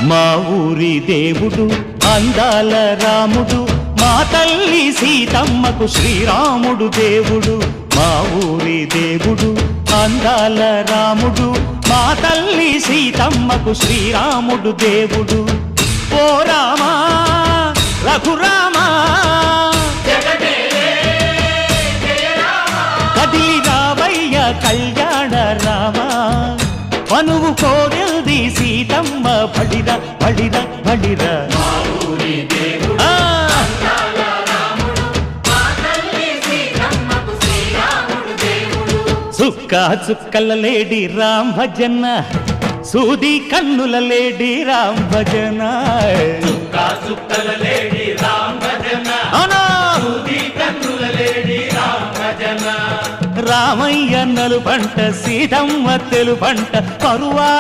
మా ఊరి దేవుడు అందాల రాముడు, మా తల్లి సీతమ్మకు శ్రీరాముడు దేవుడు. మా ఊరి దేవుడు అందాల రాముడు, మా తల్లి సీతమ్మకు శ్రీరాముడు దేవుడు. ఓ రామా రఘురామా కదిలి రావయ్య కళ్యాణ రామా, పనువు కోరెల్ది సీతమ్మ బడిర బడిర బడిర. చుక్క చుక్కల లేడి రామ్ భజన, సూది కన్నుల లేడి రామ్ భజన. రామయ్య నలు పంట, సీతమ్మ తెలు పంట, కరువా